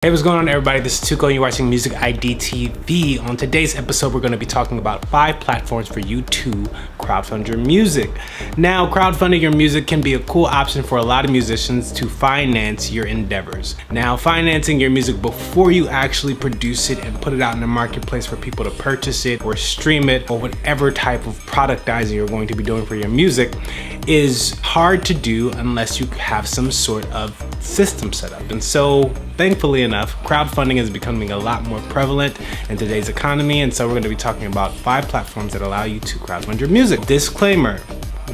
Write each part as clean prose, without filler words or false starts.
Hey, what's going on everybody? This is Tuco and you're watching Music ID TV. On today's episode, we're going to be talking about 5 platforms for you to crowdfund your music. Now, crowdfunding your music can be a cool option for a lot of musicians to finance your endeavors. Now, financing your music before you actually produce it and put it out in the marketplace for people to purchase it or stream it or whatever type of productizing you're going to be doing for your music is hard to do unless you have some sort of system set up. And so, thankfully enough, crowdfunding is becoming a lot more prevalent in today's economy, and so we're going to be talking about 5 platforms that allow you to crowdfund your music. Disclaimer: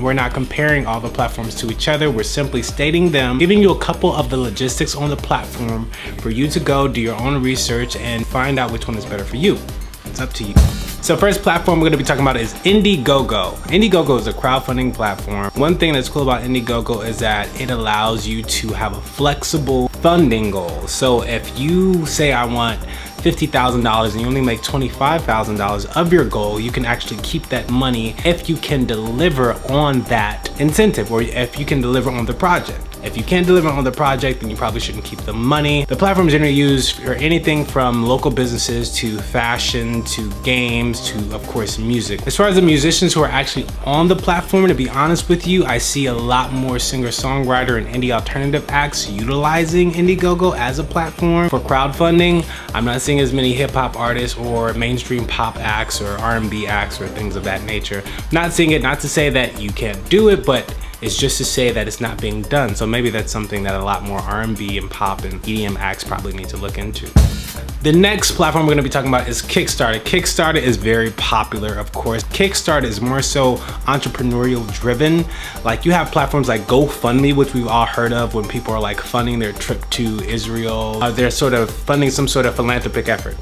we're not comparing all the platforms to each other. We're simply stating them, giving you a couple of the logistics on the platform for you to go do your own research and find out which one is better for you. It's up to you. So first platform we're going to be talking about is Indiegogo. Indiegogo is a crowdfunding platform. One thing that's cool about Indiegogo is that it allows you to have a flexible funding goal. So if you say I want $50,000 and you only make $25,000 of your goal, you can actually keep that money if you can deliver on that incentive or if you can deliver on the project. If you can't deliver on the project, then you probably shouldn't keep the money. The platform is generally used for anything from local businesses to fashion to games to, of course, music. As far as the musicians who are actually on the platform, to be honest with you, I see a lot more singer-songwriter and indie alternative acts utilizing Indiegogo as a platform for crowdfunding. I'm not seeing as many hip-hop artists or mainstream pop acts or R&B acts or things of that nature. Not seeing it, not to say that you can't do it, but it's just to say that it's not being done. So maybe that's something that a lot more R&B and pop and EDM acts probably need to look into. The next platform we're going to be talking about is Kickstarter. Kickstarter is very popular, of course. Kickstarter is more so entrepreneurial driven. Like, you have platforms like GoFundMe, which we've all heard of when people are like funding their trip to Israel. They're sort of funding some sort of philanthropic effort.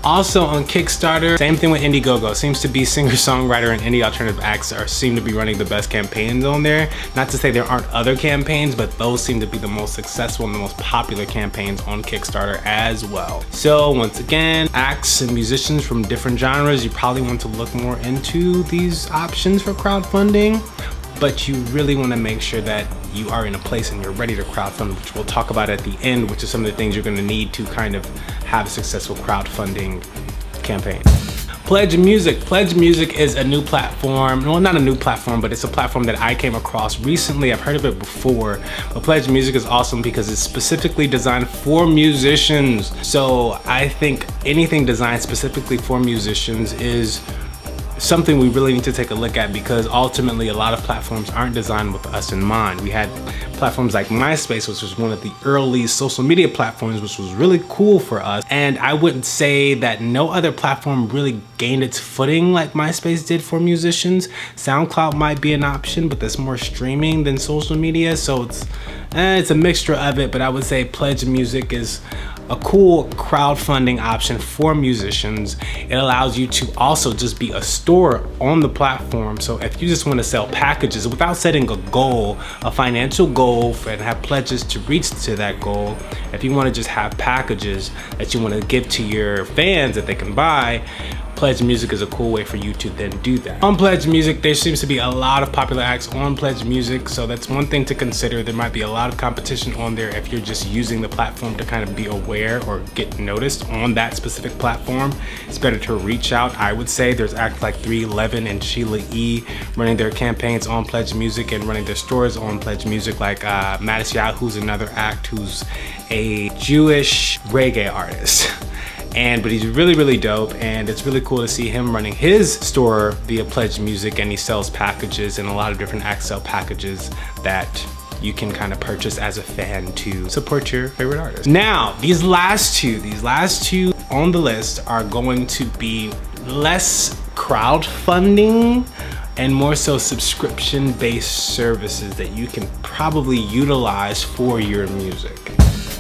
Also on Kickstarter, same thing with Indiegogo. Seems to be singer-songwriter and indie alternative acts seem to be running the best campaigns on there. Not to say there aren't other campaigns, but those seem to be the most successful and the most popular campaigns on Kickstarter as well. So once again, acts and musicians from different genres, you probably want to look more into these options for crowdfunding, but you really want to make sure that you are in a place and you're ready to crowdfund, which we'll talk about at the end, which is some of the things you're going to need to kind of have a successful crowdfunding campaign. Pledge Music. Pledge Music is a new platform. Well, not a new platform, but it's a platform that I came across recently. I've heard of it before, but Pledge Music is awesome because it's specifically designed for musicians. So I think anything designed specifically for musicians is something we really need to take a look at, because ultimately a lot of platforms aren't designed with us in mind. We had platforms like MySpace, which was one of the early social media platforms, which was really cool for us. And I wouldn't say that no other platform really gained its footing like MySpace did for musicians. SoundCloud might be an option, but that's more streaming than social media. So it's a mixture of it, but I would say Pledge Music is a cool crowdfunding option for musicians. It allows you to also just be a store on the platform. So if you just want to sell packages without setting a goal, a financial goal, and have pledges to reach to that goal, if you want to just have packages that you want to give to your fans that they can buy, Pledge Music is a cool way for you to then do that. On Pledge Music, there seems to be a lot of popular acts on Pledge Music, so that's one thing to consider. There might be a lot of competition on there if you're just using the platform to kind of be aware or get noticed on that specific platform. It's better to reach out, I would say. There's acts like 311 and Sheila E. running their campaigns on Pledge Music and running their stores on Pledge Music, like Mattis Yahoo's another act who's a Jewish reggae artist. But he's really dope, and it's really cool to see him running his store via Pledge Music, and he sells packages, and a lot of different acts sell packages that you can kind of purchase as a fan to support your favorite artist. Now, these last two on the list are going to be less crowdfunding and more so subscription-based services that you can probably utilize for your music.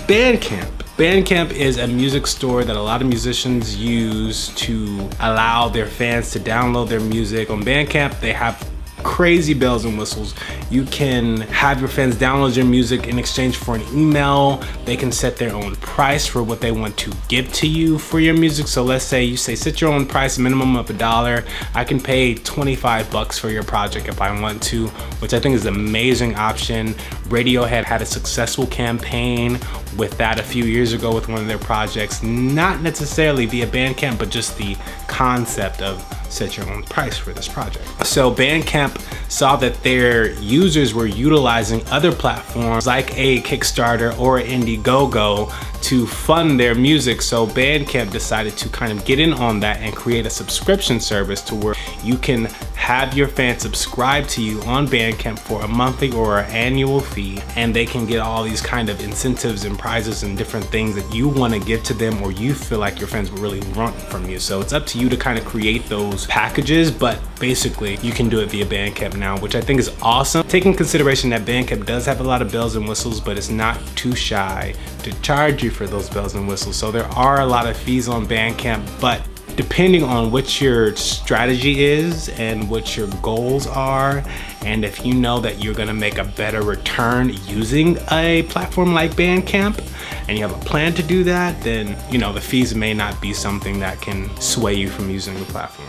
Bandcamp. Bandcamp is a music store that a lot of musicians use to allow their fans to download their music. On Bandcamp, they have crazy bells and whistles. You can have your fans download your music in exchange for an email. They can set their own price for what they want to give to you for your music. So let's say you say set your own price, minimum of $1. I can pay $25 for your project if I want to, which I think is an amazing option. Radiohead had a successful campaign with that a few years ago with one of their projects, not necessarily via Bandcamp, but just the concept of set your own price for this project. So Bandcamp saw that their users were utilizing other platforms like a Kickstarter or Indiegogo to fund their music. So Bandcamp decided to kind of get in on that and create a subscription service to where you can have your fans subscribe to you on Bandcamp for a monthly or an annual fee, and they can get all these kind of incentives and prizes and different things that you want to give to them or you feel like your fans will really want from you. So it's up to you to kind of create those packages, but basically you can do it via Bandcamp now, which I think is awesome. Taking consideration that Bandcamp does have a lot of bells and whistles, but it's not too shy to charge you for those bells and whistles. So there are a lot of fees on Bandcamp, but depending on what your strategy is and what your goals are, and if you know that you're gonna make a better return using a platform like Bandcamp, and you have a plan to do that, then the fees may not be something that can sway you from using the platform.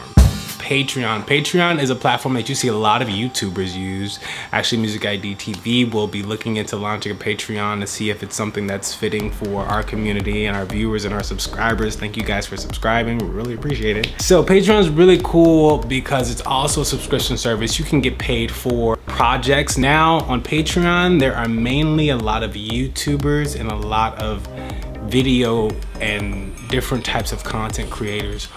Patreon. Patreon is a platform that you see a lot of YouTubers use. Actually, MUSIKID TV will be looking into launching a Patreon to see if it's something that's fitting for our community and our viewers and our subscribers. Thank you guys for subscribing. We really appreciate it. So Patreon is really cool because it's also a subscription service. You can get paid for projects. Now on Patreon, there are mainly a lot of YouTubers and a lot of video and different types of content creators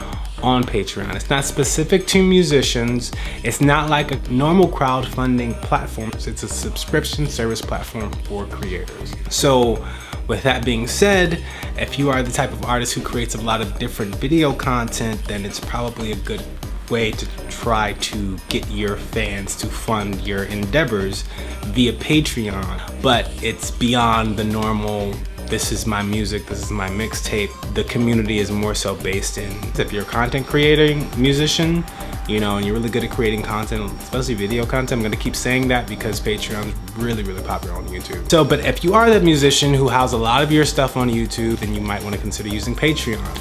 on Patreon. It's not specific to musicians. It's not like a normal crowdfunding platform. It's a subscription service platform for creators. So with that being said, if you are the type of artist who creates a lot of different video content, then it's probably a good way to try to get your fans to fund your endeavors via Patreon. But it's beyond the normal, this is my music, this is my mixtape. The community is more so based in, if you're a content creating musician, and you're really good at creating content, especially video content. I'm gonna keep saying that because Patreon is really, really popular on YouTube. So, but if you are that musician who has a lot of your stuff on YouTube, then you might wanna consider using Patreon.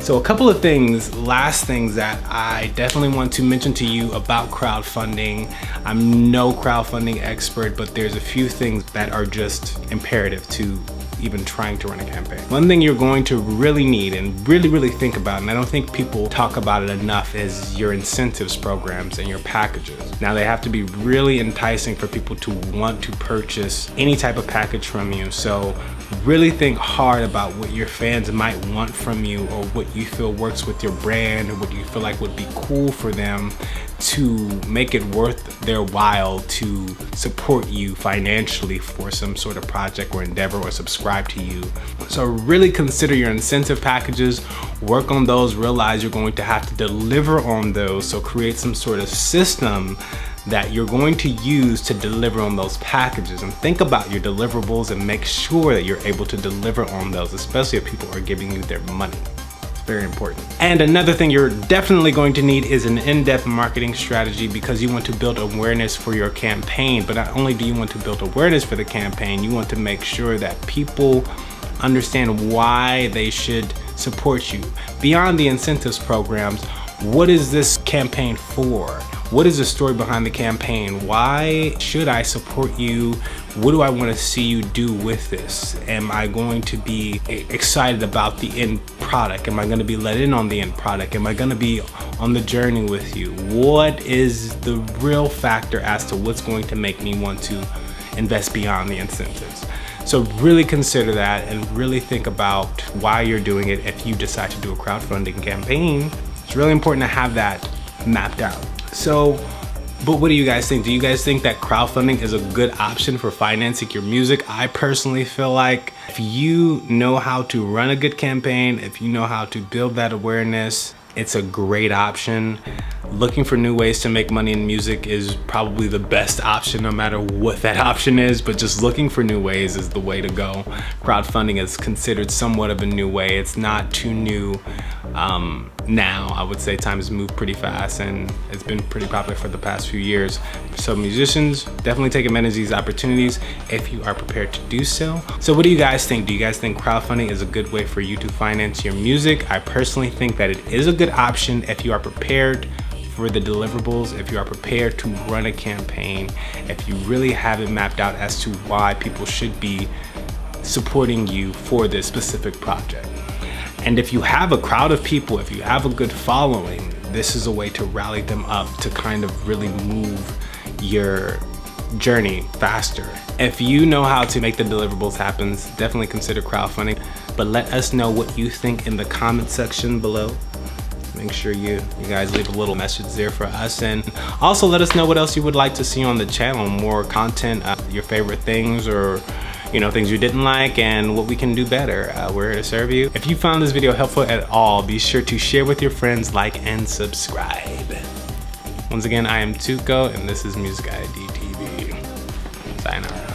So a couple of things, last things that I definitely want to mention to you about crowdfunding. I'm no crowdfunding expert, but there's a few things that are just imperative to even trying to run a campaign. One thing you're going to really need and really think about, and I don't think people talk about it enough, is your incentives programs and your packages. Now they have to be really enticing for people to want to purchase any type of package from you. So really think hard about what your fans might want from you, or what you feel works with your brand, or what you feel like would be cool for them to make it worth their while to support you financially for some sort of project or endeavor or subscribe to you. So really consider your incentive packages, work on those, realize you're going to have to deliver on those. So create some sort of system that you're going to use to deliver on those packages, and think about your deliverables and make sure that you're able to deliver on those, especially if people are giving you their money. Very important. And another thing you're definitely going to need is an in-depth marketing strategy, because you want to build awareness for your campaign. But not only do you want to build awareness for the campaign, you want to make sure that people understand why they should support you. Beyond the incentives programs, what is this campaign for? What is the story behind the campaign? Why should I support you? What do I want to see you do with this? Am I going to be excited about the end product? Am I going to be let in on the end product? Am I going to be on the journey with you? What is the real factor as to what's going to make me want to invest beyond the incentives? So really consider that and really think about why you're doing it. If you decide to do a crowdfunding campaign, it's really important to have that mapped out. So, but what do you guys think? Do you guys think that crowdfunding is a good option for financing your music? I personally feel like if you know how to run a good campaign, if you know how to build that awareness, it's a great option. Looking for new ways to make money in music is probably the best option, no matter what that option is, but just looking for new ways is the way to go. Crowdfunding is considered somewhat of a new way. It's not too new now. I would say time has moved pretty fast, and it's been pretty popular for the past few years. So musicians, definitely take advantage of these opportunities if you are prepared to do so. So what do you guys think? Do you guys think crowdfunding is a good way for you to finance your music? I personally think that it is a good option if you are prepared for the deliverables, if you are prepared to run a campaign, if you really have it mapped out as to why people should be supporting you for this specific project. And if you have a crowd of people, if you have a good following, this is a way to rally them up to kind of really move your journey faster. If you know how to make the deliverables happen, definitely consider crowdfunding. But let us know what you think in the comment section below. Make sure you guys leave a little message there for us, and also let us know what else you would like to see on the channel. More content, your favorite things, or things you didn't like, and what we can do better. We're here to serve you. If you found this video helpful at all, be sure to share with your friends, like, and subscribe. Once again, I am Tuco, and this is MUSIKID TV. Sayonara.